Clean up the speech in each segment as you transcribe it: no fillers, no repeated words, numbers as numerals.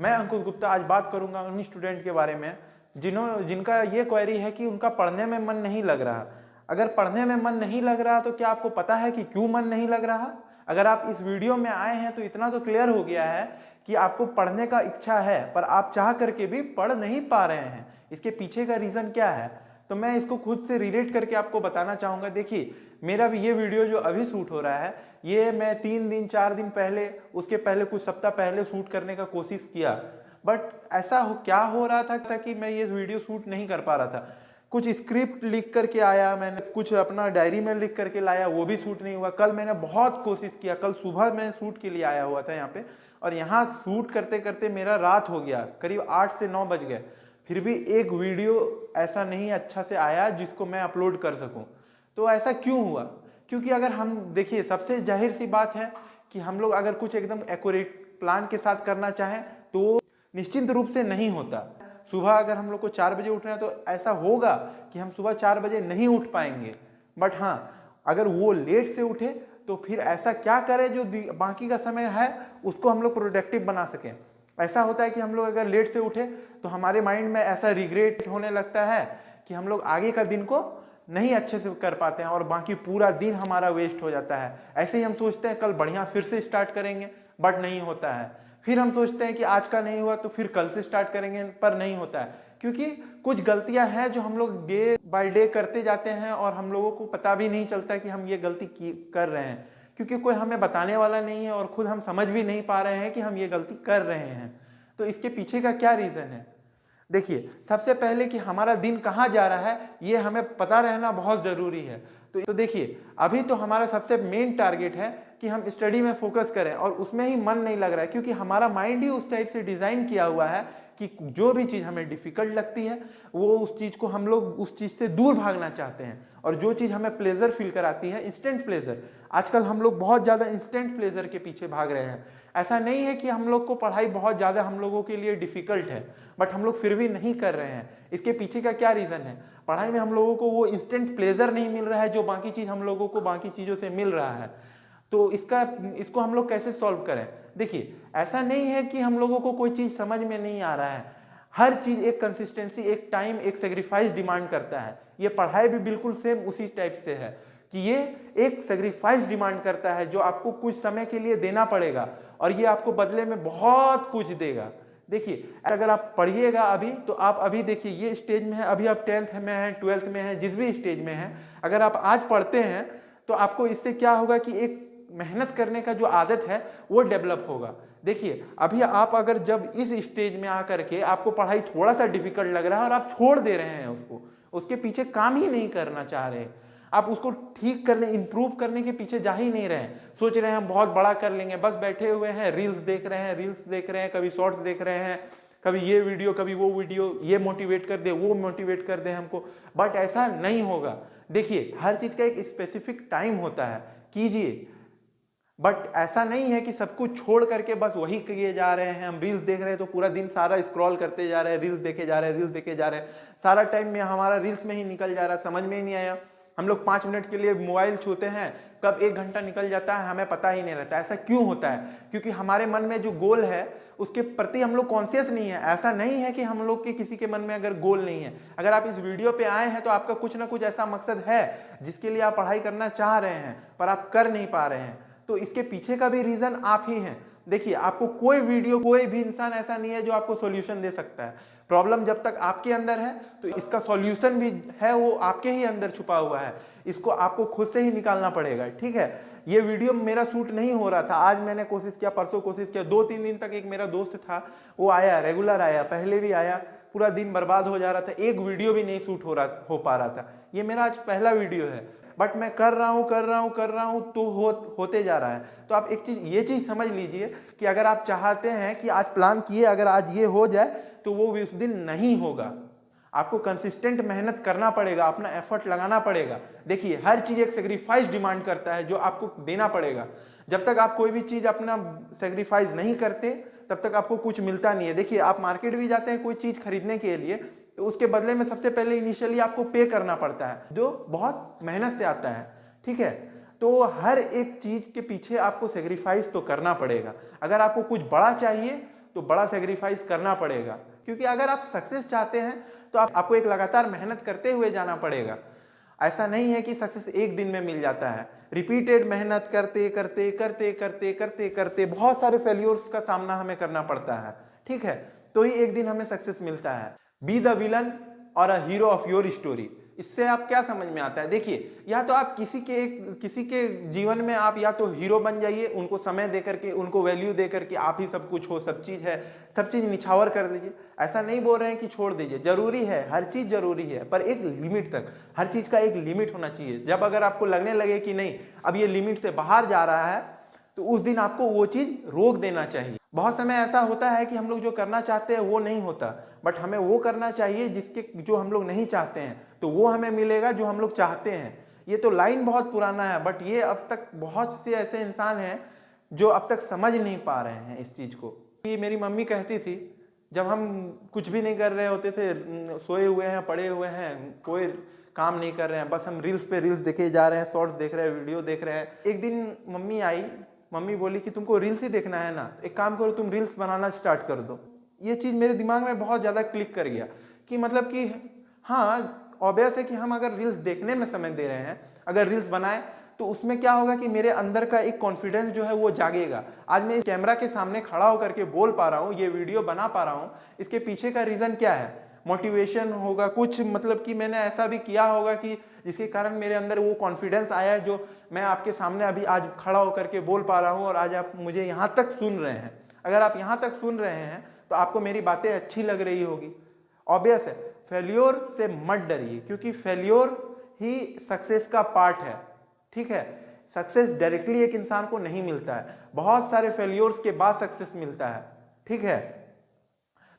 मैं अंकुश गुप्ता आज बात करूंगा उन स्टूडेंट के बारे में जिनका ये क्वेरी है कि उनका पढ़ने में मन नहीं लग रहा। अगर पढ़ने में मन नहीं लग रहा तो क्या आपको पता है कि क्यों मन नहीं लग रहा? अगर आप इस वीडियो में आए हैं तो इतना तो क्लियर हो गया है कि आपको पढ़ने का इच्छा है पर आप चाह करके भी पढ़ नहीं पा रहे हैं। इसके पीछे का रीजन क्या है तो मैं इसको खुद से रिलेट करके आपको बताना चाहूंगा। देखिए, मेरा भी ये वीडियो जो अभी शूट हो रहा है ये मैं 3 दिन 4 दिन पहले, उसके पहले कुछ सप्ताह पहले शूट करने का कोशिश किया, बट ऐसा क्या हो रहा था कि मैं ये वीडियो शूट नहीं कर पा रहा था। कुछ स्क्रिप्ट लिख करके आया, मैंने कुछ अपना डायरी में लिख करके लाया, वो भी शूट नहीं हुआ। कल मैंने बहुत कोशिश किया, कल सुबह मैं शूट के लिए आया हुआ था यहाँ पे, और यहाँ शूट करते करते मेरा रात हो गया, करीब 8 से 9 बज गए, फिर भी एक वीडियो ऐसा नहीं अच्छा से आया जिसको मैं अपलोड कर सकूं। तो ऐसा क्यों हुआ? क्योंकि अगर हम देखिए, सबसे जाहिर सी बात है कि हम लोग अगर कुछ एकदम एक्यूरेट प्लान के साथ करना चाहें तो निश्चिंत रूप से नहीं होता। सुबह अगर हम लोग को 4 बजे उठना है तो ऐसा होगा कि हम सुबह 4 बजे नहीं उठ पाएंगे, बट हाँ, अगर वो लेट से उठे तो फिर ऐसा क्या करें जो बाकी का समय है उसको हम लोग प्रोडक्टिव बना सकें। ऐसा होता है कि हम लोग अगर लेट से उठे तो हमारे माइंड में ऐसा रिग्रेट होने लगता है कि हम लोग आगे का दिन को नहीं अच्छे से कर पाते हैं और बाकी पूरा दिन हमारा वेस्ट हो जाता है। ऐसे ही हम सोचते हैं कल बढ़िया फिर से स्टार्ट करेंगे, बट नहीं होता है। फिर हम सोचते हैं कि आज का नहीं हुआ तो फिर कल से स्टार्ट करेंगे, पर नहीं होता है, क्योंकि कुछ गलतियां हैं जो हम लोग डे बाय डे करते जाते हैं और हम लोगों को पता भी नहीं चलता कि हम ये गलती कर रहे हैं, क्योंकि कोई हमें बताने वाला नहीं है और खुद हम समझ भी नहीं पा रहे हैं कि हम ये गलती कर रहे हैं। तो इसके पीछे का क्या रीजन है? देखिए, सबसे पहले कि हमारा दिन कहाँ जा रहा है ये हमें पता रहना बहुत जरूरी है। तो देखिए, अभी तो हमारा सबसे मेन टारगेट है कि हम स्टडी में फोकस करें और उसमें ही मन नहीं लग रहा है, क्योंकि हमारा माइंड ही उस टाइप से डिजाइन किया हुआ है कि जो भी चीज हमें डिफिकल्ट लगती है वो उस चीज को हम लोग उस चीज से दूर भागना चाहते हैं, और जो चीज हमें प्लेजर फील कराती है, इंस्टेंट प्लेजर, आजकल हम लोग बहुत ज्यादा इंस्टेंट प्लेजर के पीछे भाग रहे हैं। ऐसा नहीं है कि हम लोग को पढ़ाई बहुत ज्यादा हम लोगों के लिए डिफिकल्ट है, बट हम लोग फिर भी नहीं कर रहे हैं। इसके पीछे का क्या रीजन है? पढ़ाई में हम लोगों को वो इंस्टेंट प्लेजर नहीं मिल रहा है जो बाकी चीज हम लोगों को बाकी चीजों से मिल रहा है। तो इसको हम लोग कैसे सॉल्व करें? देखिए, ऐसा नहीं है कि हम लोगों को कोई चीज समझ में नहीं आ रहा है। हर चीज एक कंसिस्टेंसी, एक टाइम, एक सेक्रीफाइस डिमांड करता है। ये पढ़ाई भी बिल्कुल सेम उसी टाइप से है कि ये एक सेक्रीफाइस डिमांड करता है जो आपको कुछ समय के लिए देना पड़ेगा और ये आपको बदले में बहुत कुछ देगा। देखिए, अगर आप पढ़िएगा अभी तो आप अभी देखिए ये स्टेज में है, अभी आप 10th में हैं, 12th में हैं, जिस भी स्टेज में हैं, अगर आप आज पढ़ते हैं तो आपको इससे क्या होगा कि एक मेहनत करने का जो आदत है वो डेवलप होगा। देखिए, अभी आप अगर जब इस स्टेज में आकर के आपको पढ़ाई थोड़ा सा डिफिकल्ट लग रहा है और आप छोड़ दे रहे हैं उसको, उसके पीछे काम ही नहीं करना चाह रहे, आप उसको ठीक करने, इंप्रूव करने के पीछे जा ही नहीं रहे हैं, सोच रहे हैं हम बहुत बड़ा कर लेंगे, बस बैठे हुए हैं, रील्स देख रहे हैं, कभी शॉर्ट्स देख रहे हैं, कभी ये वीडियो कभी वो वीडियो, ये मोटिवेट कर दे, वो मोटिवेट कर दे हमको, बट ऐसा नहीं होगा। देखिए, हर चीज का एक स्पेसिफिक टाइम होता है, कीजिए, बट ऐसा नहीं है कि सब कुछ छोड़ करके बस वही किए जा रहे हैं। हम रील्स देख रहे हैं तो पूरा दिन सारा स्क्रॉल करते जा रहे हैं, रील्स देखे जा रहे हैं, रील्स देखे जा रहे हैं, सारा टाइम में हमारा रील्स में ही निकल जा रहा है, समझ में ही नहीं आया। हम लोग 5 मिनट के लिए मोबाइल छूते हैं, कब 1 घंटा निकल जाता है हमें पता ही नहीं रहता। ऐसा क्यों होता है? क्योंकि हमारे मन में जो गोल है उसके प्रति हम लोग कॉन्शियस नहीं है। ऐसा नहीं है कि हम लोग के किसी के मन में अगर गोल नहीं है, अगर आप इस वीडियो पे आए हैं तो आपका कुछ ना कुछ ऐसा मकसद है जिसके लिए आप पढ़ाई करना चाह रहे हैं पर आप कर नहीं पा रहे हैं। तो इसके पीछे का भी रीजन आप ही हैं। देखिए, आपको कोई वीडियो, कोई भी इंसान ऐसा नहीं है जो आपको सॉल्यूशन दे सकता है। प्रॉब्लम जब तक आपके अंदर है तो इसका सॉल्यूशन भी है, वो आपके ही अंदर छुपा हुआ है, इसको आपको खुद से ही निकालना पड़ेगा। ठीक है, ये वीडियो मेरा शूट नहीं हो रहा था, आज मैंने कोशिश किया, परसों कोशिश किया, 2-3 दिन तक एक मेरा दोस्त था वो आया, रेगुलर आया, पहले भी आया, पूरा दिन बर्बाद हो जा रहा था, एक वीडियो भी नहीं शूट हो पा रहा था। ये मेरा आज पहला वीडियो है, बट मैं कर रहा हूं तो होते जा रहा है। तो आप एक चीज, ये चीज समझ लीजिए कि अगर आप चाहते हैं कि आज प्लान किए, अगर आज ये हो जाए तो वो भी उस दिन नहीं होगा। आपको कंसिस्टेंट मेहनत करना पड़ेगा, अपना एफर्ट लगाना पड़ेगा। देखिए, हर चीज एक सेक्रीफाइस डिमांड करता है जो आपको देना पड़ेगा। जब तक आप कोई भी चीज अपना सेक्रीफाइस नहीं करते तब तक आपको कुछ मिलता नहीं है। देखिए, आप मार्केट भी जाते हैं कोई चीज खरीदने के लिए तो उसके बदले में सबसे पहले इनिशियली आपको पे करना पड़ता है, जो बहुत मेहनत से आता है। ठीक है, तो हर एक चीज के पीछे आपको सेक्रीफाइस तो करना पड़ेगा। अगर आपको कुछ बड़ा चाहिए तो बड़ा सेक्रीफाइस करना पड़ेगा। क्योंकि अगर आप सक्सेस चाहते हैं तो आपको एक लगातार मेहनत करते हुए जाना पड़ेगा। ऐसा नहीं है कि सक्सेस एक दिन में मिल जाता है। रिपीटेड मेहनत करते करते करते करते करते करते बहुत सारे फेल्योर्स का सामना हमें करना पड़ता है, ठीक है, तो ही एक दिन हमें सक्सेस मिलता है। बी द विलन और a hero of your story. इससे आप क्या समझ में आता है? देखिए, या तो आप किसी के जीवन में आप या तो हीरो बन जाइए, उनको समय दे करके, उनको वैल्यू दे करके आप ही सब कुछ हो, सब चीज है, सब चीज निछावर कर दीजिए। ऐसा नहीं बोल रहे हैं कि छोड़ दीजिए, जरूरी है, हर चीज जरूरी है, पर एक लिमिट तक। हर चीज का एक लिमिट होना चाहिए। जब अगर आपको लगने लगे कि नहीं अब ये लिमिट से बाहर जा रहा है, तो उस दिन आपको वो चीज रोक देना चाहिए। बहुत समय ऐसा होता है कि हम लोग जो करना चाहते हैं वो नहीं होता, बट हमें वो करना चाहिए जो हम लोग नहीं चाहते हैं, तो वो हमें मिलेगा जो हम लोग चाहते हैं। ये तो लाइन बहुत पुराना है, बट ये अब तक बहुत से ऐसे इंसान हैं जो अब तक समझ नहीं पा रहे हैं इस चीज को। ये मेरी मम्मी कहती थी, जब हम कुछ भी नहीं कर रहे होते थे, सोए हुए हैं, पड़े हुए हैं, कोई काम नहीं कर रहे हैं, बस हम रील्स पे रील्स देखे जा रहे हैं, शॉर्ट्स देख रहे हैं, वीडियो देख रहे हैं। एक दिन मम्मी आई, मम्मी बोली कि तुमको रील्स ही देखना है ना, एक काम करो, तुम रील्स बनाना स्टार्ट कर दो। ये चीज़ मेरे दिमाग में बहुत ज़्यादा क्लिक कर गया कि मतलब कि हाँ, ऑब्वियस है कि हम अगर रील्स देखने में समय दे रहे हैं, अगर रील्स बनाए तो उसमें क्या होगा कि मेरे अंदर का एक कॉन्फिडेंस जो है वो जागेगा। आज मैं कैमरा के सामने खड़ा होकर के बोल पा रहा हूँ, ये वीडियो बना पा रहा हूँ, इसके पीछे का रीज़न क्या है? मोटिवेशन होगा कुछ, मतलब कि मैंने ऐसा भी किया होगा कि जिसके कारण मेरे अंदर वो कॉन्फिडेंस आया है, जो मैं आपके सामने अभी आज खड़ा होकर के बोल पा रहा हूँ और आज आप मुझे यहाँ तक सुन रहे हैं। अगर आप यहाँ तक सुन रहे हैं तो आपको मेरी बातें अच्छी लग रही होगी। ऑब्वियस है, फेल्योर से मत डरिए, क्योंकि फेल्योर ही सक्सेस का पार्ट है, ठीक है। सक्सेस डायरेक्टली एक इंसान को नहीं मिलता है, बहुत सारे फेल्योर्स के बाद सक्सेस मिलता है, ठीक है।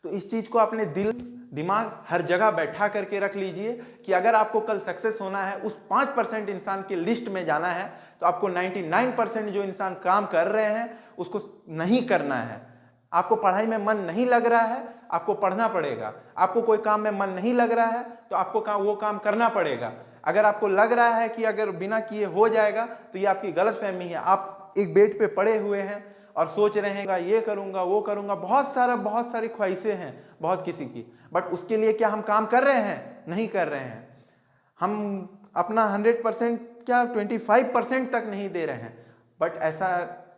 तो इस चीज को अपने दिल दिमाग हर जगह बैठा करके रख लीजिए कि अगर आपको कल सक्सेस होना है, उस 5% इंसान के लिस्ट में जाना है, तो आपको 99% जो इंसान काम कर रहे हैं उसको नहीं करना है। आपको पढ़ाई में मन नहीं लग रहा है, आपको पढ़ना पड़ेगा। आपको कोई काम में मन नहीं लग रहा है तो आपको वो काम करना पड़ेगा। अगर आपको लग रहा है कि अगर बिना किए हो जाएगा, तो ये आपकी गलतफहमी है। आप एक बेड पे पड़े हुए हैं और सोच रहे हैं ये करूंगा वो करूंगा, बहुत सारी ख्वाहिशें हैं बहुत किसी की, बट उसके लिए क्या हम काम कर रहे हैं? नहीं कर रहे हैं। हम अपना 100% क्या 25% तक नहीं दे रहे हैं, बट ऐसा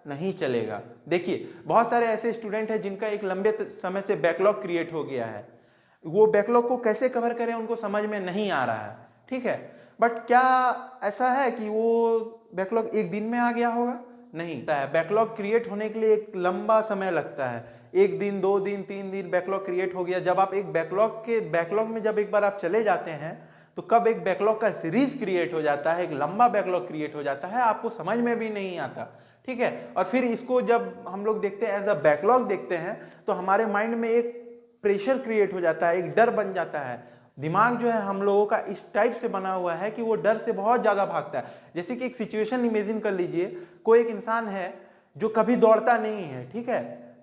नहीं चलेगा। देखिए, बहुत सारे ऐसे स्टूडेंट हैं जिनका एक लंबे समय से बैकलॉग क्रिएट हो गया है, वो बैकलॉग को कैसे कवर करें उनको समझ में नहीं आ रहा है, ठीक है। बट क्या ऐसा है कि वो बैकलॉग एक दिन में आ गया होगा? नहीं। बैकलॉग क्रिएट होने के लिए एक लंबा समय लगता है, 1 दिन 2 दिन 3 दिन बैकलॉग क्रिएट हो गया। जब आप एक बैकलॉग में जब एक बार आप चले जाते हैं, तो कब एक बैकलॉग का सीरीज क्रिएट हो जाता है, एक लंबा बैकलॉग क्रिएट हो जाता है, आपको समझ में भी नहीं आता, ठीक है। और फिर इसको जब हम लोग देखते हैं एज अ बैकलॉग देखते हैं, तो हमारे माइंड में एक प्रेशर क्रिएट हो जाता है, एक डर बन जाता है। दिमाग जो है हम लोगों का इस टाइप से बना हुआ है कि वो डर से बहुत ज्यादा भागता है। जैसे कि एक सिचुएशन इमेजिन कर लीजिए, कोई एक इंसान है जो कभी दौड़ता नहीं है, ठीक है,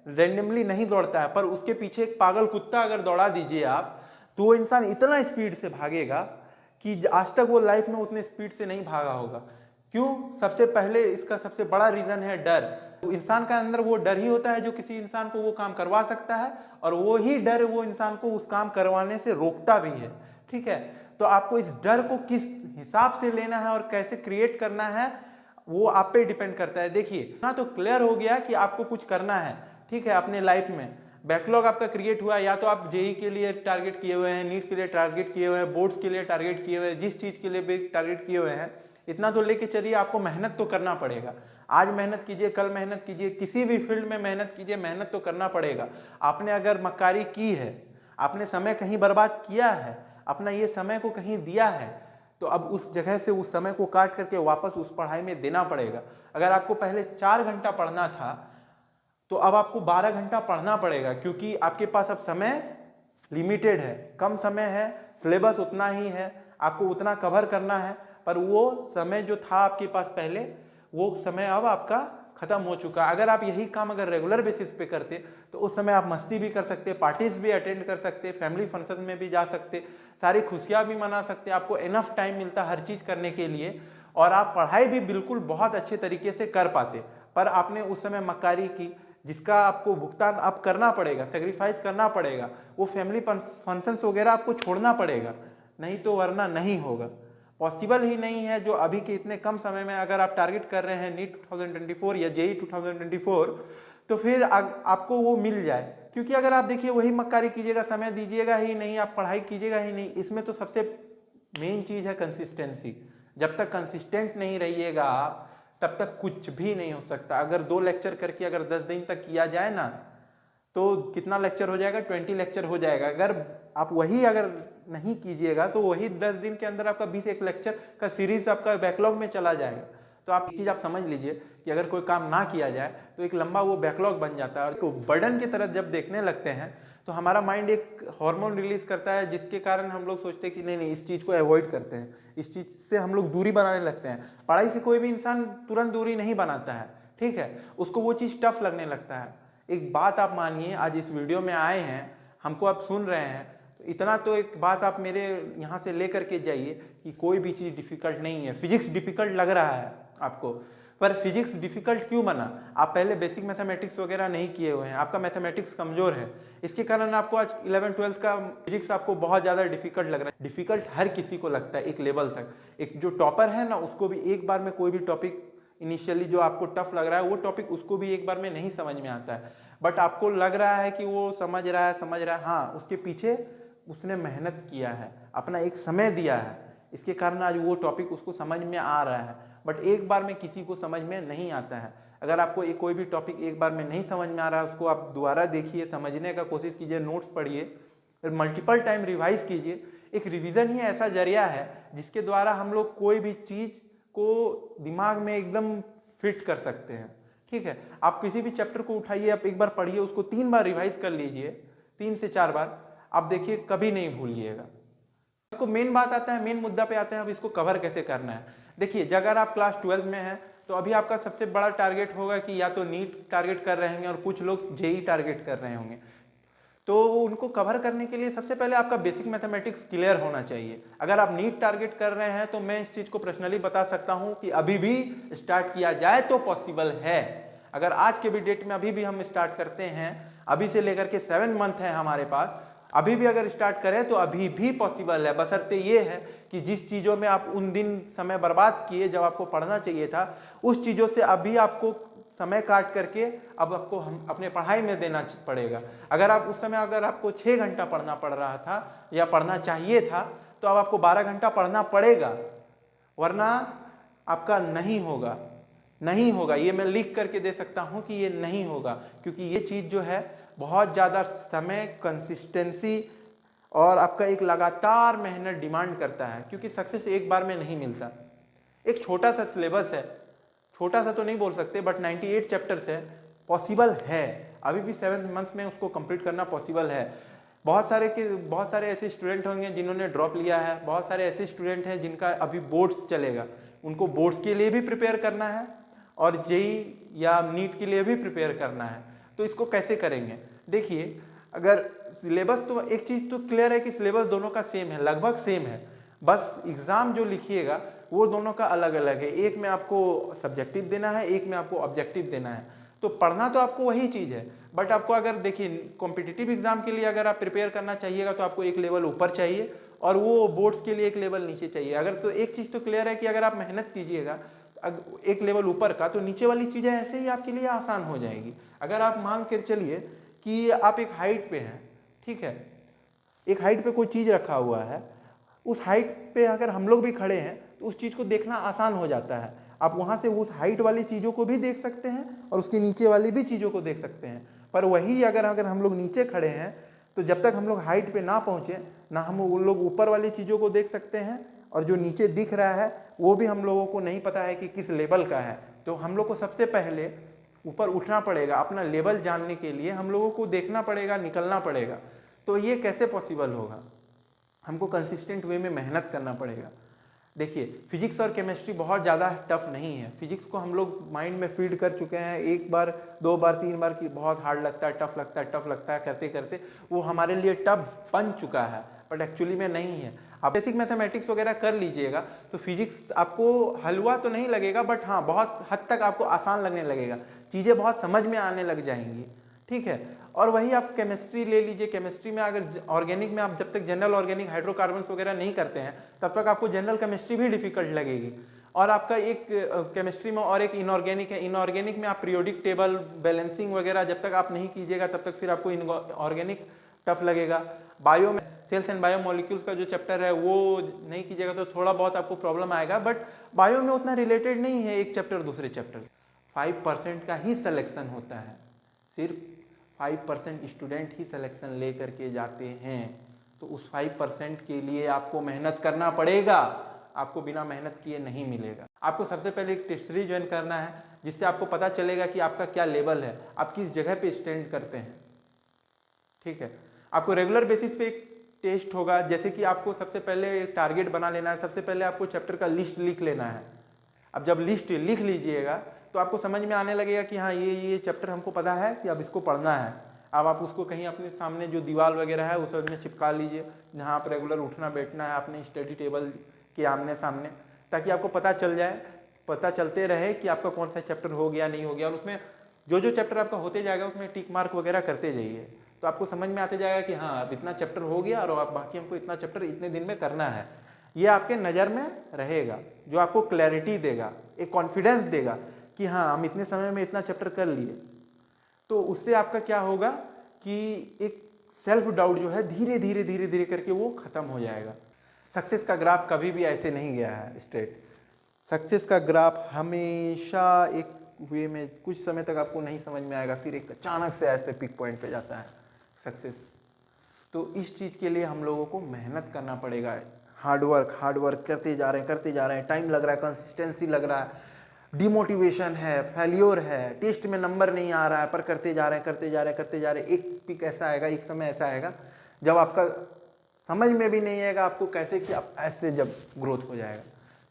रैंडमली नहीं दौड़ता है, पर उसके पीछे एक पागल कुत्ता अगर दौड़ा दीजिए आप, तो वो इंसान इतना स्पीड से भागेगा कि आज तक वो लाइफ में उतने स्पीड से नहीं भागा होगा। क्यों? सबसे पहले इसका सबसे बड़ा रीजन है डर। इंसान का अंदर वो डर ही होता है जो किसी इंसान को वो काम करवा सकता है, और वो ही डर वो इंसान को उस काम करवाने से रोकता भी है, ठीक है। तो आपको इस डर को किस हिसाब से लेना है और कैसे क्रिएट करना है, वो आप पे डिपेंड करता है। देखिए ना, तो क्लियर हो गया कि आपको कुछ करना है, ठीक है। अपने लाइफ में बैकलॉग आपका क्रिएट हुआ, या तो आप जेई के लिए टारगेट किए हुए हैं, नीट के लिए टारगेट किए हुए हैं, बोर्ड्स के लिए टारगेट किए हुए हैं, जिस चीज के लिए भी टारगेट किए हुए हैं, इतना तो लेके चलिए। आपको मेहनत तो करना पड़ेगा। आज मेहनत कीजिए, कल मेहनत कीजिए, किसी भी फील्ड में मेहनत कीजिए, मेहनत तो करना पड़ेगा। आपने अगर मक्कारी की है, आपने समय कहीं बर्बाद किया है, अपना ये समय को कहीं दिया है, तो अब उस जगह से उस समय को काट करके वापस उस पढ़ाई में देना पड़ेगा। अगर आपको पहले 4 घंटा पढ़ना था, तो अब आपको 12 घंटा पढ़ना पड़ेगा, क्योंकि आपके पास अब समय लिमिटेड है, कम समय है, सिलेबस उतना ही है, आपको उतना कवर करना है। पर वो समय जो था आपके पास पहले, वो समय अब आपका खत्म हो चुका। अगर आप यही काम अगर रेगुलर बेसिस पे करते, तो उस समय आप मस्ती भी कर सकते, पार्टीज भी अटेंड कर सकते, फैमिली फंक्शन में भी जा सकते, सारी खुशियां भी मना सकते, आपको इनफ टाइम मिलता हर चीज करने के लिए, और आप पढ़ाई भी बिल्कुल बहुत अच्छे तरीके से कर पाते। पर आपने उस समय मक्कारी की, जिसका आपको भुगतान आप करना पड़ेगा, सेक्रीफाइस करना पड़ेगा, वो फैमिली फंक्शंस वगैरह आपको छोड़ना पड़ेगा, नहीं तो वरना नहीं होगा, पॉसिबल ही नहीं है। जो अभी के इतने कम समय में अगर आप टारगेट कर रहे हैं नीट 2024 या जेई 2024, तो फिर आपको वो मिल जाए। क्योंकि अगर आप देखिए वही मक्कारी कीजिएगा, समय दीजिएगा ही नहीं, आप पढ़ाई कीजिएगा ही नहीं, इसमें तो सबसे मेन चीज है कंसिस्टेंसी। जब तक कंसिस्टेंट नहीं रहिएगा आप, तब तक कुछ भी नहीं हो सकता। अगर 2 लेक्चर करके अगर 10 दिन तक किया जाए ना, तो कितना लेक्चर हो जाएगा, 20 लेक्चर हो जाएगा। अगर आप वही अगर नहीं कीजिएगा तो वही 10 दिन के अंदर आपका 20 लेक्चर का सीरीज आपका बैकलॉग में चला जाएगा। तो आप एक चीज आप समझ लीजिए कि अगर कोई काम ना किया जाए तो एक लंबा वो बैकलॉग बन जाता है, और बर्डन की तरह जब देखने लगते हैं तो हमारा माइंड एक हार्मोन रिलीज करता है, जिसके कारण हम लोग सोचते हैं कि नहीं इस चीज को अवॉइड करते हैं, इस चीज से हम लोग दूरी बनाने लगते हैं। पढ़ाई से कोई भी इंसान तुरंत दूरी नहीं बनाता है, ठीक है, उसको वो चीज टफ लगने लगता है। एक बात आप मानिए, आज इस वीडियो में आए हैं, हमको आप सुन रहे हैं, तो इतना तो एक बात आप मेरे यहाँ से लेकर के जाइए कि कोई भी चीज़ डिफिकल्ट नहीं है। फिजिक्स डिफिकल्ट लग रहा है आपको, पर फिजिक्स डिफिकल्ट क्यों बना? आप पहले बेसिक मैथमेटिक्स वगैरह नहीं किए हुए हैं, आपका मैथमेटिक्स कमजोर है, इसके कारण आपको आज 11th-12th का फिजिक्स आपको बहुत ज़्यादा डिफिकल्ट लग रहा है। डिफिकल्ट हर किसी को लगता है एक लेवल तक। एक जो टॉपर है ना, उसको भी एक बार में कोई भी टॉपिक इनिशियली जो आपको टफ लग रहा है, वो टॉपिक उसको भी एक बार में नहीं समझ में आता है, बट आपको लग रहा है कि वो समझ रहा है। हाँ, उसके पीछे उसने मेहनत किया है, अपना एक समय दिया है, इसके कारण आज वो टॉपिक उसको समझ में आ रहा है। बट एक बार में किसी को समझ में नहीं आता है। अगर आपको कोई भी टॉपिक एक बार में नहीं समझ में आ रहा है, उसको आप दोबारा देखिए, समझने का कोशिश कीजिए, नोट्स पढ़िए, मल्टीपल टाइम रिवाइज कीजिए। एक रिवीजन ही ऐसा जरिया है जिसके द्वारा हम लोग कोई भी चीज को दिमाग में एकदम फिट कर सकते हैं, ठीक है। आप किसी भी चैप्टर को उठाइए, आप एक बार पढ़िए, उसको 3 बार रिवाइज कर लीजिए, 3 से 4 बार, आप देखिए कभी नहीं भूलिएगा। इसको मेन बात आता है, मेन मुद्दा पे आते हैं, अब इसको कवर कैसे करना है। देखिए, अगर आप क्लास 12 में हैं तो अभी आपका सबसे बड़ा टारगेट होगा कि या तो नीट टारगेट कर रहे होंगे और कुछ लोग जेई टारगेट कर रहे होंगे। तो उनको कवर करने के लिए सबसे पहले आपका बेसिक मैथमेटिक्स क्लियर होना चाहिए। अगर आप नीट टारगेट कर रहे हैं तो मैं इस चीज को पर्सनली बता सकता हूं कि अभी भी स्टार्ट किया जाए तो पॉसिबल है। अगर आज के भी डेट में अभी भी हम स्टार्ट करते हैं, अभी से लेकर के 7 मंथ है हमारे पास, अभी भी अगर स्टार्ट करें तो अभी भी पॉसिबल है। बशर्ते ये है कि जिस चीज़ों में आप उन दिन समय बर्बाद किए जब आपको पढ़ना चाहिए था, उस चीज़ों से अभी आपको समय काट करके अब आपको हम अपने पढ़ाई में देना पड़ेगा। अगर आप उस समय अगर आपको 6 घंटा पढ़ना पड़ रहा था या पढ़ना चाहिए था, तो अब आपको 12 घंटा पढ़ना पड़ेगा, वरना आपका नहीं होगा। नहीं होगा, ये मैं लिख करके दे सकता हूं कि ये नहीं होगा, क्योंकि ये चीज़ जो है बहुत ज़्यादा समय, कंसिस्टेंसी और आपका एक लगातार मेहनत डिमांड करता है, क्योंकि सक्सेस एक बार में नहीं मिलता। एक छोटा सा सिलेबस है, छोटा सा तो नहीं बोल सकते, बट 98 चैप्टर्स है, पॉसिबल है। अभी भी 7 मंथ में उसको कंप्लीट करना पॉसिबल है। बहुत सारे ऐसे स्टूडेंट होंगे जिन्होंने ड्रॉप लिया है, बहुत सारे ऐसे स्टूडेंट हैं जिनका अभी बोर्ड्स चलेगा, उनको बोर्ड्स के लिए भी प्रिपेयर करना है और जेई या नीट के लिए भी प्रिपेयर करना है। तो इसको कैसे करेंगे? देखिए, अगर सिलेबस, तो एक चीज़ तो क्लियर है कि सिलेबस दोनों का सेम है, लगभग सेम है, बस एग्ज़ाम जो लिखिएगा वो दोनों का अलग अलग है। एक में आपको सब्जेक्टिव देना है, एक में आपको ऑब्जेक्टिव देना है। तो पढ़ना तो आपको वही चीज़ है, बट आपको अगर देखिए कॉम्पिटिटिव एग्जाम के लिए अगर आप प्रिपेयर करना चाहिएगा तो आपको एक लेवल ऊपर चाहिए और वो बोर्ड्स के लिए एक लेवल नीचे चाहिए। अगर तो एक चीज़ तो क्लियर है कि अगर आप मेहनत कीजिएगा एक लेवल ऊपर का, तो नीचे वाली चीज़ें ऐसे ही आपके लिए आसान हो जाएगी। अगर आप मान कर चलिए कि आप एक हाइट पे हैं, ठीक है, एक हाइट पे कोई चीज़ रखा हुआ है, उस हाइट पे अगर हम लोग भी खड़े हैं तो उस चीज़ को देखना आसान हो जाता है। आप वहाँ से उस हाइट वाली चीज़ों को भी देख सकते हैं और उसके नीचे वाली भी चीज़ों को देख सकते हैं। पर वही अगर हम लोग नीचे खड़े हैं तो जब तक हम लोग हाइट पे ना पहुँचे, ना हम उन लोग ऊपर वाली चीज़ों को देख सकते हैं, और जो नीचे दिख रहा है वो भी हम लोगों को नहीं पता है कि किस लेवल का है। तो हम लोग को सबसे पहले ऊपर उठना पड़ेगा, अपना लेवल जानने के लिए हम लोगों को देखना पड़ेगा, निकलना पड़ेगा। तो ये कैसे पॉसिबल होगा? हमको कंसिस्टेंट वे में मेहनत करना पड़ेगा। देखिए, फिजिक्स और केमिस्ट्री बहुत ज़्यादा टफ नहीं है। फिजिक्स को हम लोग माइंड में फीड कर चुके हैं, एक बार, 2 बार, 3 बार की बहुत हार्ड लगता है, टफ लगता है, करते करते वो हमारे लिए टफ बन चुका है, बट एक्चुअली में नहीं है। आप बेसिक मैथमेटिक्स वगैरह कर लीजिएगा तो फिजिक्स आपको हलवा तो नहीं लगेगा, बट हाँ बहुत हद तक आपको आसान लगने लगेगा। चीज़ें बहुत समझ में आने लग जाएंगी, ठीक है। और वही आप केमिस्ट्री ले लीजिए, केमिस्ट्री में अगर ऑर्गेनिक में आप जब तक जनरल ऑर्गेनिक हाइड्रोकार्बन्स वगैरह नहीं करते हैं तब तक आपको जनरल केमिस्ट्री भी डिफिकल्ट लगेगी। और आपका एक केमिस्ट्री में और एक इनऑर्गेनिक है, इनऑर्गेनिक में आप पीरियोडिक टेबल बैलेंसिंग वगैरह जब तक आप नहीं कीजिएगा तब तक फिर आपको इनऑर्गेनिक टफ लगेगा। बायो में सेल्स एंड बायो मॉलिक्यूल्स का जो चैप्टर है वो नहीं कीजिएगा तो थोड़ा बहुत आपको प्रॉब्लम आएगा, बट बायो में उतना रिलेटेड नहीं है एक चैप्टर दूसरे चैप्टर। 5% का ही सिलेक्शन होता है, सिर्फ 5% स्टूडेंट ही सिलेक्शन ले करके जाते हैं। तो उस 5% के लिए आपको मेहनत करना पड़ेगा, आपको बिना मेहनत किए नहीं मिलेगा। आपको सबसे पहले एक टेस्ट सीरीज ज्वाइन करना है जिससे आपको पता चलेगा कि आपका क्या लेवल है, आप किस जगह पे स्टैंड करते हैं, ठीक है। आपको रेगुलर बेसिस पे एक टेस्ट होगा, जैसे कि आपको सबसे पहले एक टारगेट बना लेना है, सबसे पहले आपको चैप्टर का लिस्ट लिख लेना है। अब जब लिस्ट लिख लीजिएगा तो आपको समझ में आने लगेगा कि हाँ ये चैप्टर हमको पता है कि अब इसको पढ़ना है। अब आप उसको कहीं अपने सामने जो दीवार वगैरह है उस में चिपका लीजिए, जहाँ आप रेगुलर उठना बैठना है अपने स्टडी टेबल के आमने सामने, ताकि आपको पता चल जाए, पता चलते रहे कि आपका कौन सा चैप्टर हो गया नहीं हो गया। और उसमें जो जो चैप्टर आपका होते जाएगा उसमें टिक मार्क वगैरह करते जाइए, तो आपको समझ में आते जाएगा कि हाँ अब इतना चैप्टर हो गया और अब बाकी हमको इतना चैप्टर इतने दिन में करना है। ये आपके नज़र में रहेगा, जो आपको क्लैरिटी देगा, एक कॉन्फिडेंस देगा कि हाँ हम इतने समय में इतना चैप्टर कर लिए। तो उससे आपका क्या होगा कि एक सेल्फ डाउट जो है धीरे धीरे धीरे धीरे करके वो खत्म हो जाएगा। सक्सेस का ग्राफ कभी भी ऐसे नहीं गया है स्ट्रेट। सक्सेस का ग्राफ हमेशा एक वे में कुछ समय तक आपको नहीं समझ में आएगा, फिर एक अचानक से ऐसे पिक पॉइंट पे जाता है सक्सेस। तो इस चीज़ के लिए हम लोगों को मेहनत करना पड़ेगा, हार्ड वर्क करते जा रहे हैं, टाइम लग रहा है, कंसिस्टेंसी लग रहा है, डिमोटिवेशन है, फेल्योर है, टेस्ट में नंबर नहीं आ रहा है, पर करते जा रहे हैं। एक पिक ऐसा आएगा, एक समय ऐसा आएगा जब आपका समझ में भी नहीं आएगा आपको कैसे कि आप ऐसे जब ग्रोथ हो जाएगा।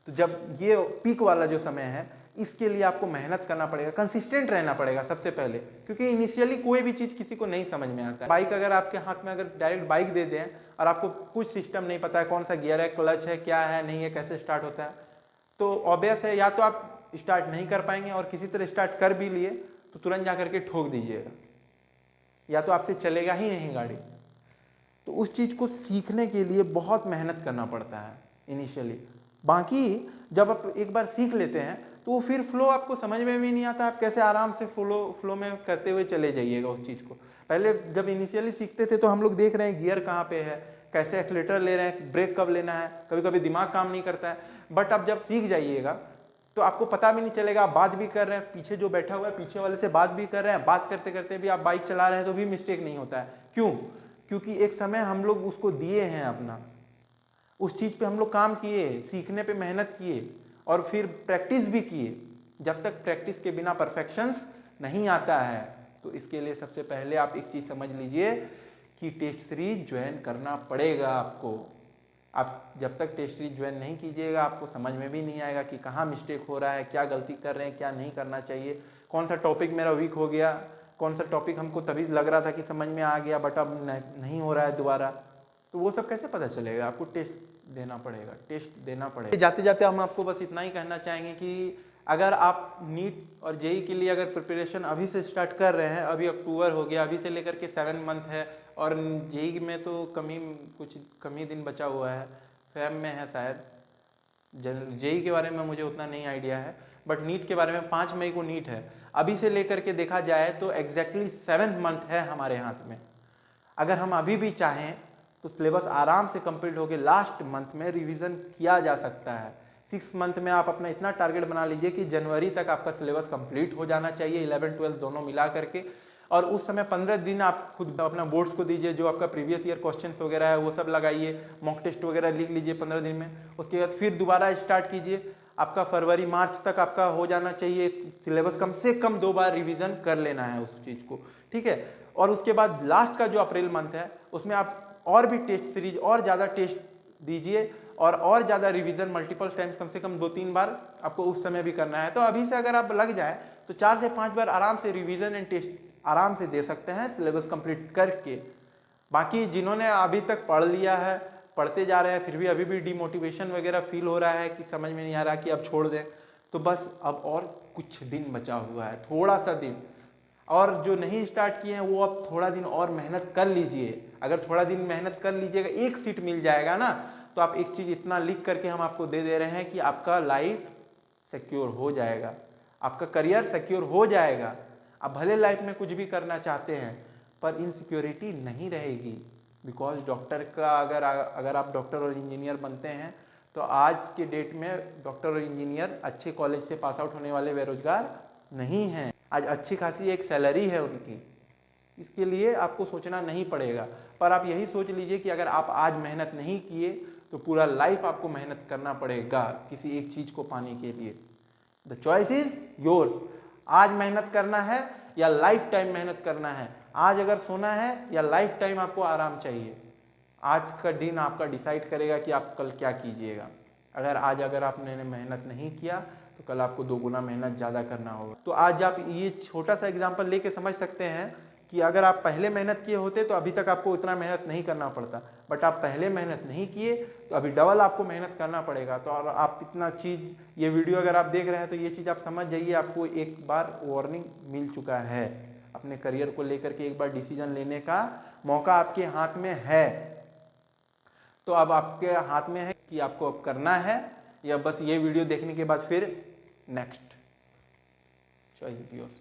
तो जब ये पीक वाला जो समय है इसके लिए आपको मेहनत करना पड़ेगा, कंसिस्टेंट रहना पड़ेगा सबसे पहले, क्योंकि इनिशियली कोई भी चीज़ किसी को नहीं समझ में आता है। बाइक अगर आपके हाथ में अगर डायरेक्ट बाइक दे दें और आपको कुछ सिस्टम नहीं पता है, कौन सा गियर है, क्लच है, क्या है, नहीं है, कैसे स्टार्ट होता है, तो ऑब्वियस है या तो आप स्टार्ट नहीं कर पाएंगे, और किसी तरह स्टार्ट कर भी लिए तो तुरंत जा करके ठोक दीजिएगा, या तो आपसे चलेगा ही नहीं गाड़ी। तो उस चीज़ को सीखने के लिए बहुत मेहनत करना पड़ता है इनिशियली। बाकी जब आप एक बार सीख लेते हैं तो फिर फ्लो आपको समझ में भी नहीं आता, आप कैसे आराम से फ्लो में करते हुए चले जाइएगा उस चीज़ को। पहले जब इनिशियली सीखते थे तो हम लोग देख रहे हैं गियर कहाँ पे है, कैसे एक्सीलरेटर ले रहे हैं, ब्रेक कब लेना है, कभी कभी दिमाग काम नहीं करता है। बट अब जब सीख जाइएगा तो आपको पता भी नहीं चलेगा, आप बात भी कर रहे हैं, पीछे जो बैठा हुआ है पीछे वाले से बात भी कर रहे हैं, बात करते करते भी आप बाइक चला रहे हैं तो भी मिस्टेक नहीं होता है। क्यों? क्योंकि एक समय हम लोग उसको दिए हैं अपना, उस चीज़ पे हम लोग काम किए, सीखने पे मेहनत किए और फिर प्रैक्टिस भी किए। जब तक प्रैक्टिस के बिना परफेक्शंस नहीं आता है, तो इसके लिए सबसे पहले आप एक चीज़ समझ लीजिए कि टेस्ट सीरीज ज्वाइन करना पड़ेगा आपको। आप जब तक टेस्ट सीरीज ज्वाइन नहीं कीजिएगा आपको समझ में भी नहीं आएगा कि कहाँ मिस्टेक हो रहा है, क्या गलती कर रहे हैं, क्या नहीं करना चाहिए, कौन सा टॉपिक मेरा वीक हो गया, कौन सा टॉपिक हमको तभी लग रहा था कि समझ में आ गया बट अब नहीं हो रहा है दोबारा। तो वो सब कैसे पता चलेगा? आपको टेस्ट देना पड़ेगा, टेस्ट देना पड़ेगा। जाते जाते हम आपको बस इतना ही कहना चाहेंगे कि अगर आप नीट और जेई के लिए अगर प्रिपरेशन अभी से स्टार्ट कर रहे हैं, अभी अक्टूबर हो गया, अभी से लेकर के 7 मंथ है, और जेई में तो कुछ कम ही दिन बचा हुआ है, फेब में है शायद। जेई के बारे में मुझे उतना नहीं आइडिया है, बट नीट के बारे में 5 मई को नीट है। अभी से लेकर के देखा जाए तो एग्जैक्टली 7 मंथ है हमारे हाथ में। अगर हम अभी भी चाहें तो सिलेबस आराम से कंप्लीट होकर लास्ट मंथ में रिवीजन किया जा सकता है। 6 मंथ में आप अपना इतना टारगेट बना लीजिए कि जनवरी तक आपका सिलेबस कंप्लीट हो जाना चाहिए, 11 12 दोनों मिला करके। और उस समय 15 दिन आप खुद अपना बोर्ड्स को दीजिए, जो आपका प्रीवियस ईयर क्वेश्चंस वगैरह है वो सब लगाइए, मॉक टेस्ट वगैरह लिख लीजिए 15 दिन में। उसके बाद फिर दोबारा स्टार्ट कीजिए। आपका फरवरी मार्च तक आपका हो जाना चाहिए सिलेबस, कम से कम 2 बार रिवीजन कर लेना है उस चीज़ को, ठीक है। और उसके बाद लास्ट का जो अप्रैल मंथ है उसमें आप और भी टेस्ट सीरीज और ज़्यादा टेस्ट दीजिए और ज़्यादा रिवीजन मल्टीपल टाइम्स, कम से कम 2-3 बार आपको उस समय भी करना है। तो अभी से अगर आप लग जाए तो 4 से 5 बार आराम से रिवीजन एंड टेस्ट आराम से दे सकते हैं सिलेबस कंप्लीट करके। बाकी जिन्होंने अभी तक पढ़ लिया है, पढ़ते जा रहे हैं, फिर भी अभी भी डिमोटिवेशन वगैरह फील हो रहा है कि समझ में नहीं आ रहा कि अब छोड़ दें, तो बस अब और कुछ दिन बचा हुआ है, थोड़ा सा दिन, और जो नहीं स्टार्ट किए हैं वो अब थोड़ा दिन और मेहनत कर लीजिए। अगर थोड़ा दिन मेहनत कर लीजिएगा, एक सीट मिल जाएगा ना, तो आप एक चीज़ इतना लिख करके हम आपको दे दे रहे हैं कि आपका लाइफ सिक्योर हो जाएगा, आपका करियर सिक्योर हो जाएगा। आप भले लाइफ में कुछ भी करना चाहते हैं पर इनसिक्योरिटी नहीं रहेगी। बिकॉज डॉक्टर का अगर आप डॉक्टर और इंजीनियर बनते हैं तो आज के डेट में डॉक्टर और इंजीनियर अच्छे कॉलेज से पास आउट होने वाले बेरोजगार नहीं हैं। आज अच्छी खासी एक सैलरी है उनकी, इसके लिए आपको सोचना नहीं पड़ेगा। पर आप यही सोच लीजिए कि अगर आप आज मेहनत नहीं किए तो पूरा लाइफ आपको मेहनत करना पड़ेगा किसी एक चीज़ को पाने के लिए। The choice is yours. आज मेहनत करना है या लाइफ टाइम मेहनत करना है, आज अगर सोना है या लाइफ टाइम आपको आराम चाहिए। आज का दिन आपका डिसाइड करेगा कि आप कल क्या कीजिएगा। अगर आपने मेहनत नहीं किया तो कल आपको 2 गुना मेहनत ज़्यादा करना होगा। तो आज आप ये छोटा सा एग्जांपल लेके समझ सकते हैं कि अगर आप पहले मेहनत किए होते तो अभी तक आपको उतना मेहनत नहीं करना पड़ता, बट आप पहले मेहनत नहीं किए तो अभी डबल आपको मेहनत करना पड़ेगा। तो और आप इतना चीज़, ये वीडियो अगर आप देख रहे हैं तो ये चीज़ आप समझ जाइए, आपको एक बार वार्निंग मिल चुका है। अपने करियर को लेकर के एक बार डिसीजन लेने का मौका आपके हाथ में है। तो अब आपके हाथ में है कि आपको अब करना है या बस ये वीडियो देखने के बाद फिर नेक्स्ट। Choice is yours.